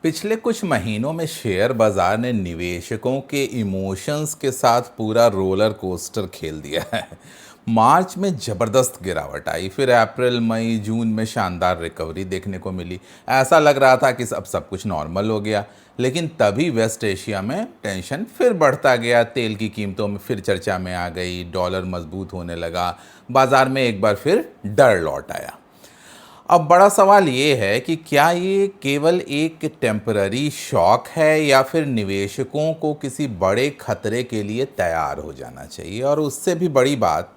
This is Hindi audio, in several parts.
पिछले कुछ महीनों में शेयर बाजार ने निवेशकों के इमोशंस के साथ पूरा रोलर कोस्टर खेल दिया है। मार्च में जबरदस्त गिरावट आई, फिर अप्रैल मई जून में शानदार रिकवरी देखने को मिली। ऐसा लग रहा था कि अब सब कुछ नॉर्मल हो गया, लेकिन तभी वेस्ट एशिया में टेंशन फिर बढ़ता गया। तेल की कीमतों में फिर चर्चा में आ गई, डॉलर मजबूत होने लगा, बाजार में एक बार फिर डर लौट आया। अब बड़ा सवाल ये है कि क्या ये केवल एक टेम्पररी शॉक है या फिर निवेशकों को किसी बड़े खतरे के लिए तैयार हो जाना चाहिए। और उससे भी बड़ी बात,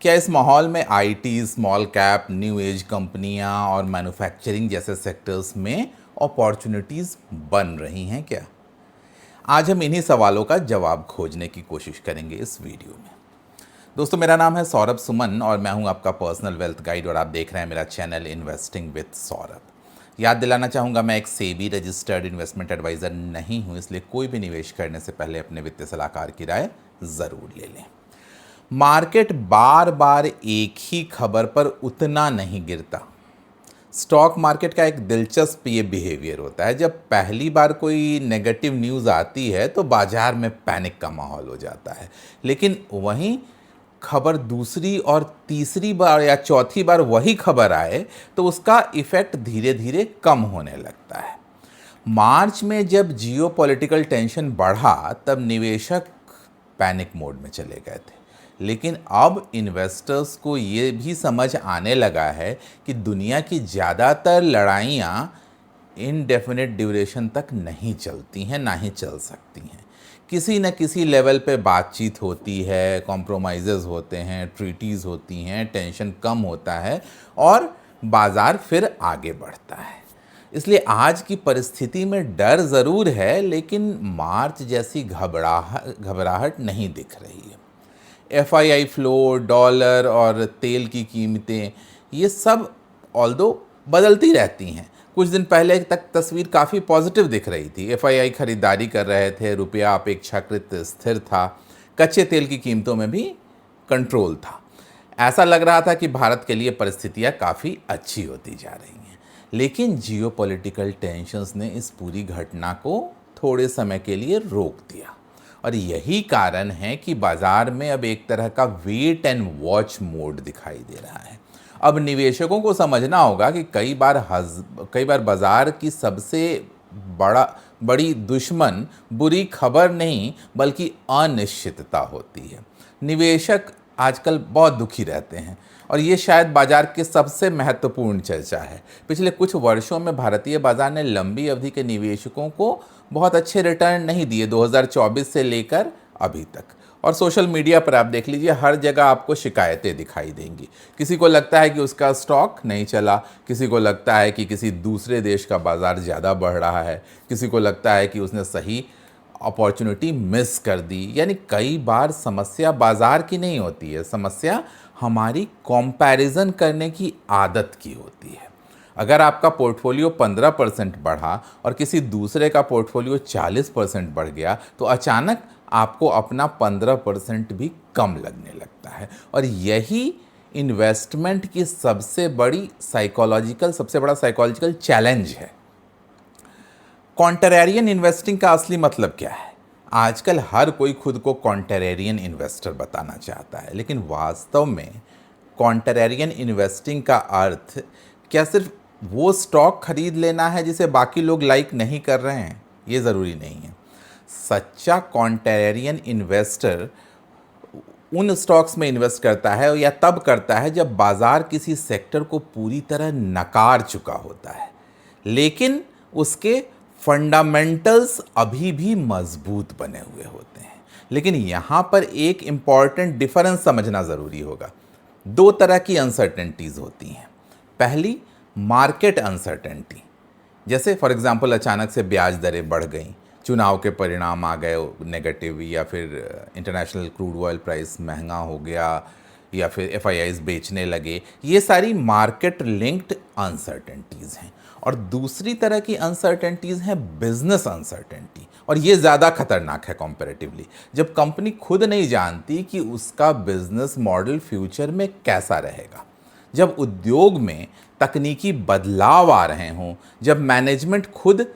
क्या इस माहौल में IT, small cap, new age कंपनियां और मैन्युफैक्चरिंग जैसे सेक्टर्स में अपॉर्चुनिटीज़ बन रही हैं क्या? आज हम इन्हीं सवालों का जवाब खोजने की कोशिश करेंगे इस वीडियो में। दोस्तों, मेरा नाम है सौरभ सुमन और मैं हूं आपका पर्सनल वेल्थ गाइड और आप देख रहे हैं मेरा चैनल इन्वेस्टिंग विद सौरभ। याद दिलाना चाहूँगा, मैं एक सेबी रजिस्टर्ड इन्वेस्टमेंट एडवाइज़र नहीं हूं, इसलिए कोई भी निवेश करने से पहले अपने वित्तीय सलाहकार की राय ज़रूर ले लें। मार्केट बार बार एक ही खबर पर उतना नहीं गिरता। स्टॉक मार्केट का एक दिलचस्प ये बिहेवियर होता है, जब पहली बार कोई नेगेटिव न्यूज़ आती है तो बाजार में पैनिक का माहौल हो जाता है, लेकिन वहीं खबर दूसरी और तीसरी बार या चौथी बार वही खबर आए तो उसका इफ़ेक्ट धीरे धीरे कम होने लगता है। मार्च में जब जियोपॉलिटिकल टेंशन बढ़ा तब निवेशक पैनिक मोड में चले गए थे, लेकिन अब इन्वेस्टर्स को ये भी समझ आने लगा है कि दुनिया की ज़्यादातर लड़ाइयाँ इनडेफिनेट ड्यूरेशन तक नहीं चलती हैं, ना ही चल सकती हैं। किसी न किसी लेवल पे बातचीत होती है, कॉम्प्रोमाइज़ेस होते हैं, ट्रीटीज़ होती हैं, टेंशन कम होता है और बाज़ार फिर आगे बढ़ता है। इसलिए आज की परिस्थिति में डर ज़रूर है, लेकिन मार्च जैसी घबराहट नहीं दिख रही है। एफआईआई फ्लो, डॉलर और तेल की कीमतें, ये सब ऑल्दो बदलती रहती हैं। कुछ दिन पहले तक तस्वीर काफ़ी पॉजिटिव दिख रही थी। एफआईआई खरीदारी कर रहे थे, रुपया अपेक्षाकृत स्थिर था, कच्चे तेल की कीमतों में भी कंट्रोल था। ऐसा लग रहा था कि भारत के लिए परिस्थितियां काफ़ी अच्छी होती जा रही हैं। लेकिन जियोपॉलिटिकल टेंशन्स ने इस पूरी घटना को थोड़े समय के लिए रोक दिया और यही कारण है कि बाज़ार में अब एक तरह का वेट एंड वॉच मोड दिखाई दे रहा है। अब निवेशकों को समझना होगा कि कई बार बाज़ार की सबसे बड़ी दुश्मन बुरी खबर नहीं बल्कि अनिश्चितता होती है। निवेशक आजकल बहुत दुखी रहते हैं और ये शायद बाजार की सबसे महत्वपूर्ण चर्चा है। पिछले कुछ वर्षों में भारतीय बाजार ने लंबी अवधि के निवेशकों को बहुत अच्छे रिटर्न नहीं दिए, 2024 से लेकर अभी तक। और सोशल मीडिया पर आप देख लीजिए, हर जगह आपको शिकायतें दिखाई देंगी। किसी को लगता है कि उसका स्टॉक नहीं चला, किसी को लगता है कि किसी दूसरे देश का बाज़ार ज़्यादा बढ़ रहा है, किसी को लगता है कि उसने सही अपॉर्चुनिटी मिस कर दी। यानी कई बार समस्या बाज़ार की नहीं होती है, समस्या हमारी कंपैरिजन करने की आदत की होती है। अगर आपका पोर्टफोलियो 15% बढ़ा और किसी दूसरे का पोर्टफोलियो 40% बढ़ गया तो अचानक आपको अपना 15% भी कम लगने लगता है। और यही इन्वेस्टमेंट की सबसे बड़ा साइकोलॉजिकल चैलेंज है। कॉन्ट्रेरियन इन्वेस्टिंग का असली मतलब क्या है? आजकल हर कोई खुद को कॉन्ट्रेरियन इन्वेस्टर बताना चाहता है, लेकिन वास्तव में कॉन्ट्रेरियन इन्वेस्टिंग का अर्थ क्या सिर्फ वो स्टॉक खरीद लेना है जिसे बाकी लोग लाइक नहीं कर रहे हैं? ये ज़रूरी नहीं है। सच्चा कॉन्ट्रेरियन इन्वेस्टर उन स्टॉक्स में इन्वेस्ट करता है या तब करता है जब बाज़ार किसी सेक्टर को पूरी तरह नकार चुका होता है, लेकिन उसके फंडामेंटल्स अभी भी मजबूत बने हुए होते हैं। लेकिन यहाँ पर एक इम्पॉर्टेंट डिफरेंस समझना ज़रूरी होगा। दो तरह की अनसर्टेनिटीज़ होती हैं। पहली, मार्केट अनसर्टेनिटी, जैसे फॉर एग्जांपल अचानक से ब्याज दरें बढ़ गई, चुनाव के परिणाम आ गए नेगेटिव, या फिर इंटरनेशनल क्रूड ऑयल प्राइस महंगा हो गया, या फिर एफआईआईज बेचने लगे। ये सारी मार्केट लिंक्ड अनसर्टेनिटीज़ हैं। और दूसरी तरह की अनसर्टेनिटीज़ हैं बिजनेस अनसर्टेनिटी, और ये ज़्यादा खतरनाक है कंपैरेटिवली। जब कंपनी खुद नहीं जानती कि उसका बिजनेस मॉडल फ्यूचर में कैसा रहेगा, जब उद्योग में तकनीकी बदलाव आ रहे हों, जब मैनेजमेंट खुद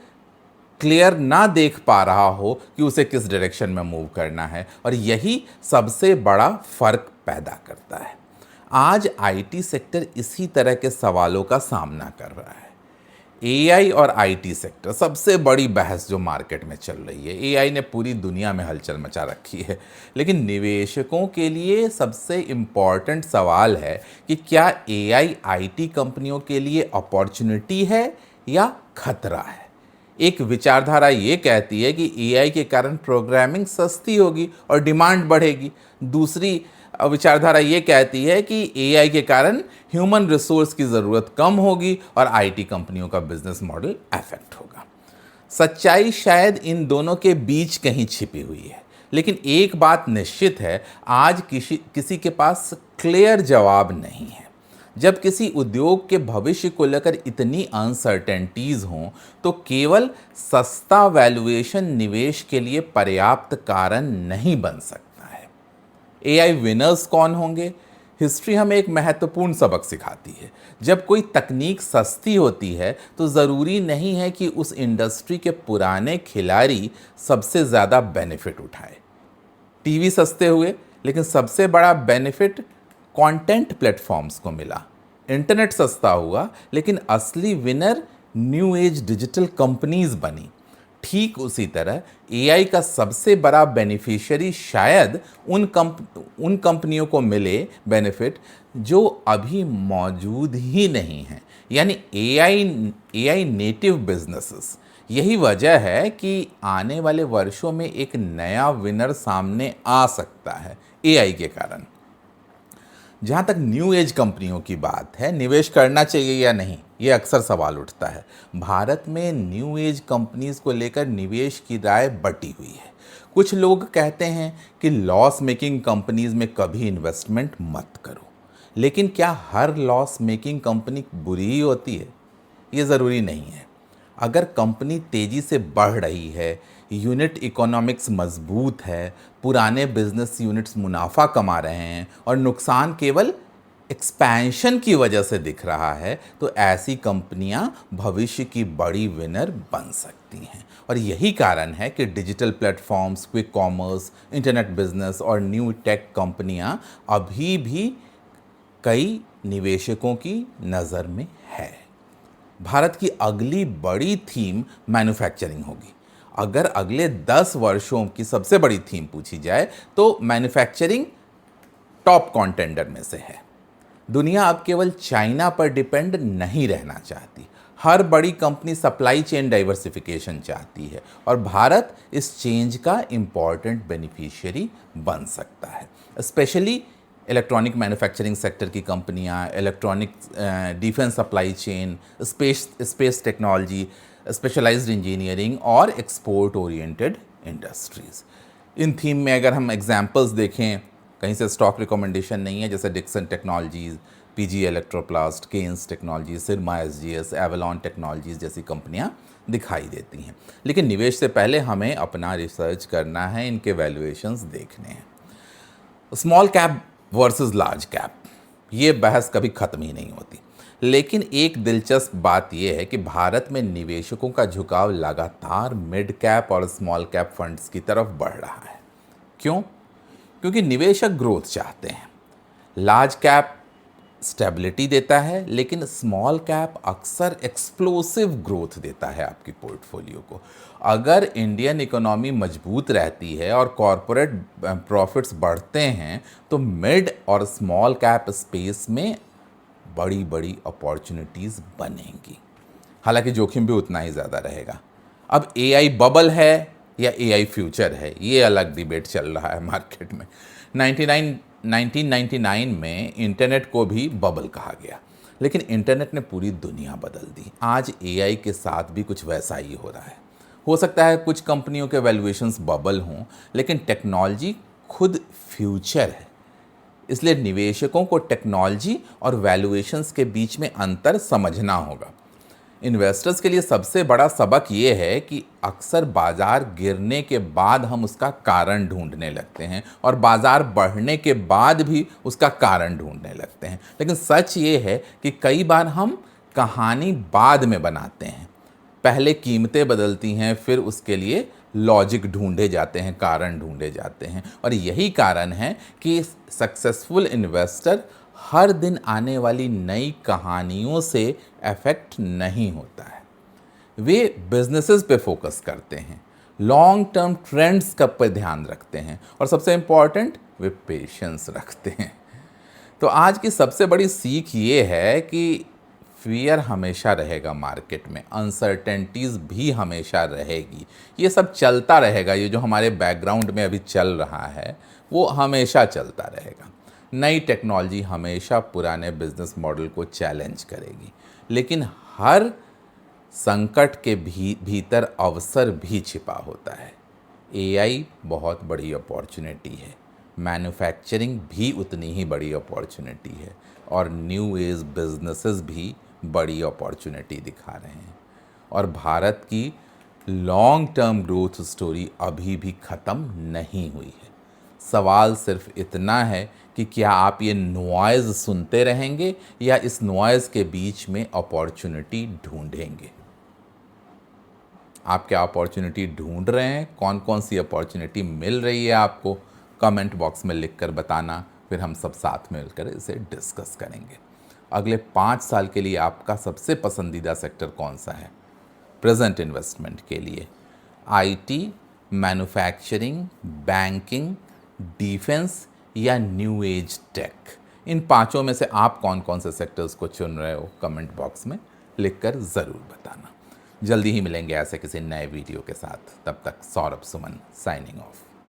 क्लियर ना देख पा रहा हो कि उसे किस डायरेक्शन में मूव करना है, और यही सबसे बड़ा फर्क पैदा करता है। आज आईटी सेक्टर इसी तरह के सवालों का सामना कर रहा है। एआई और आईटी सेक्टर सबसे बड़ी बहस जो मार्केट में चल रही है। एआई ने पूरी दुनिया में हलचल मचा रखी है, लेकिन निवेशकों के लिए सबसे इम्पॉर्टेंट सवाल है कि क्या एआई आईटी कंपनियों के लिए अपॉर्चुनिटी है या खतरा है। एक विचारधारा ये कहती है कि एआई के कारण प्रोग्रामिंग सस्ती होगी और डिमांड बढ़ेगी। दूसरी विचारधारा ये कहती है कि एआई के कारण ह्यूमन रिसोर्स की ज़रूरत कम होगी और आईटी कंपनियों का बिजनेस मॉडल अफेक्ट होगा। सच्चाई शायद इन दोनों के बीच कहीं छिपी हुई है, लेकिन एक बात निश्चित है, आज किसी के पास क्लियर जवाब नहीं है। जब किसी उद्योग के भविष्य को लेकर इतनी अनसर्टेनिटीज़ हों, तो केवल सस्ता वैल्यूएशन निवेश के लिए पर्याप्त कारण नहीं बन सकता है। एआई विनर्स कौन होंगे? हिस्ट्री हमें एक महत्वपूर्ण सबक सिखाती है। जब कोई तकनीक सस्ती होती है तो ज़रूरी नहीं है कि उस इंडस्ट्री के पुराने खिलाड़ी सबसे ज़्यादा बेनिफिट उठाए। टीवी सस्ते हुए, लेकिन सबसे बड़ा बेनिफिट कंटेंट प्लेटफॉर्म्स को मिला। इंटरनेट सस्ता हुआ, लेकिन असली winner new age digital companies बनी। ठीक उसी तरह एआई का सबसे बड़ा बेनिफिशियरी शायद उन कंपनियों को मिले बेनिफिट जो अभी मौजूद ही नहीं हैं, यानी एआई नेटिव बिजनेसेस। यही वजह है कि आने वाले वर्षों में एक नया विनर सामने आ सकता है एआई के कारण। जहाँ तक न्यू एज कंपनियों की बात है, निवेश करना चाहिए या नहीं, ये अक्सर सवाल उठता है। भारत में न्यू एज कंपनीज को लेकर निवेश की राय बटी हुई है। कुछ लोग कहते हैं कि लॉस मेकिंग कंपनीज में कभी इन्वेस्टमेंट मत करो, लेकिन क्या हर लॉस मेकिंग कंपनी बुरी ही होती है? ये ज़रूरी नहीं है। अगर कंपनी तेज़ी से बढ़ रही है, यूनिट इकोनॉमिक्स मजबूत है, पुराने बिजनेस यूनिट्स मुनाफा कमा रहे हैं और नुकसान केवल एक्सपेंशन की वजह से दिख रहा है, तो ऐसी कंपनियां भविष्य की बड़ी विनर बन सकती हैं। और यही कारण है कि digital platforms, quick commerce, internet business और न्यू टेक कंपनियां अभी भी कई निवेशकों की नज़र में है। भारत की अगली बड़ी थीम मैन्युफैक्चरिंग होगी। अगर अगले 10 वर्षों की सबसे बड़ी थीम पूछी जाए तो मैन्युफैक्चरिंग टॉप कॉन्टेंडर में से है। दुनिया अब केवल चाइना पर डिपेंड नहीं रहना चाहती। हर बड़ी कंपनी सप्लाई चेन डाइवर्सिफिकेशन चाहती है और भारत इस चेंज का इम्पॉर्टेंट बेनिफिशियरी बन सकता है। स्पेशली इलेक्ट्रॉनिक सेक्टर की कंपनियां, electronic defence supply chain, space technology, specialised engineering और एक्सपोर्ट ओरिएंटेड इंडस्ट्रीज़। इन थीम में अगर हम एग्जांपल्स देखें, कहीं से स्टॉक रिकमेंडेशन नहीं है, जैसे Dixon Technologies, PG Electroplast, Kaynes Technologies, Syrma SGS, Avalon Technologies जैसी कंपनियां दिखाई देती हैं। लेकिन निवेश से पहले हमें अपना रिसर्च करना है, इनके वैल्यूएशंस देखने हैं। Small cap versus large cap, ये बहस कभी ख़त्म ही नहीं होती। लेकिन एक दिलचस्प बात यह है कि भारत में निवेशकों का झुकाव लगातार मिड कैप और स्मॉल कैप फंड्स की तरफ बढ़ रहा है। क्यों? क्योंकि निवेशक ग्रोथ चाहते हैं। लार्ज कैप स्टेबिलिटी देता है, लेकिन स्मॉल कैप अक्सर एक्सप्लोसिव ग्रोथ देता है आपकी पोर्टफोलियो को। अगर इंडियन इकोनॉमी मजबूत रहती है और कॉरपोरेट प्रॉफिट्स बढ़ते हैं, तो मिड और स्मॉल कैप स्पेस में बड़ी बड़ी अपॉर्चुनिटीज़ बनेंगी। हालांकि जोखिम भी उतना ही ज़्यादा रहेगा। अब एआई बबल है या एआई फ्यूचर है, ये अलग डिबेट चल रहा है मार्केट में। 1999 में इंटरनेट को भी बबल कहा गया, लेकिन इंटरनेट ने पूरी दुनिया बदल दी। आज एआई के साथ भी कुछ वैसा ही हो रहा है। हो सकता है कुछ कंपनियों के वैल्यूएशंस बबल हों, लेकिन टेक्नोलॉजी खुद फ्यूचर है। इसलिए निवेशकों को टेक्नोलॉजी और वैल्यूएशंस के बीच में अंतर समझना होगा। इन्वेस्टर्स के लिए सबसे बड़ा सबक ये है कि अक्सर बाज़ार गिरने के बाद हम उसका कारण ढूंढने लगते हैं और बाज़ार बढ़ने के बाद भी उसका कारण ढूंढने लगते हैं। लेकिन सच ये है कि कई बार हम कहानी बाद में बनाते हैं। पहले कीमतें बदलती हैं, फिर उसके लिए लॉजिक ढूंढे जाते हैं, कारण ढूंढे जाते हैं। और यही कारण है कि सक्सेसफुल इन्वेस्टर हर दिन आने वाली नई कहानियों से अफेक्ट नहीं होता है। वे बिजनेसेस पे फोकस करते हैं, लॉन्ग टर्म ट्रेंड्स का पे ध्यान रखते हैं, और सबसे इंपॉर्टेंट वे पेशेंस रखते हैं। तो आज की सबसे बड़ी सीख ये है कि फियर हमेशा रहेगा मार्केट में, अनसर्टेनिटीज़ भी हमेशा रहेगी, ये सब चलता रहेगा। ये जो हमारे बैकग्राउंड में अभी चल रहा है वो हमेशा चलता रहेगा। नई टेक्नोलॉजी हमेशा पुराने बिजनेस मॉडल को चैलेंज करेगी, लेकिन हर संकट के भीतर अवसर भी छिपा होता है। एआई बहुत बड़ी अपॉर्चुनिटी है, मैन्युफैक्चरिंग भी उतनी ही बड़ी अपॉर्चुनिटी है, और न्यू एज बिजनेसेस भी बड़ी अपॉर्चुनिटी दिखा रहे हैं। और भारत की लॉन्ग टर्म ग्रोथ स्टोरी अभी भी ख़त्म नहीं हुई है। सवाल सिर्फ इतना है कि क्या आप ये नॉइज़ सुनते रहेंगे या इस नॉइज़ के बीच में अपॉर्चुनिटी ढूंढेंगे। आप क्या अपॉर्चुनिटी ढूंढ रहे हैं? कौन कौन सी अपॉर्चुनिटी मिल रही है आपको? कमेंट बॉक्स में लिखकर बताना, फिर हम सब साथ में मिलकर इसे डिस्कस करेंगे। अगले 5 साल के लिए आपका सबसे पसंदीदा सेक्टर कौन सा है प्रेजेंट इन्वेस्टमेंट के लिए? आईटी, मैन्युफैक्चरिंग, बैंकिंग, डिफेंस या न्यू एज टेक? इन पांचों में से आप कौन कौन से सेक्टर्स को चुन रहे हो? कमेंट बॉक्स में लिखकर ज़रूर बताना। जल्दी ही मिलेंगे ऐसे किसी नए वीडियो के साथ। तब तक सौरभ सुमन साइनिंग ऑफ।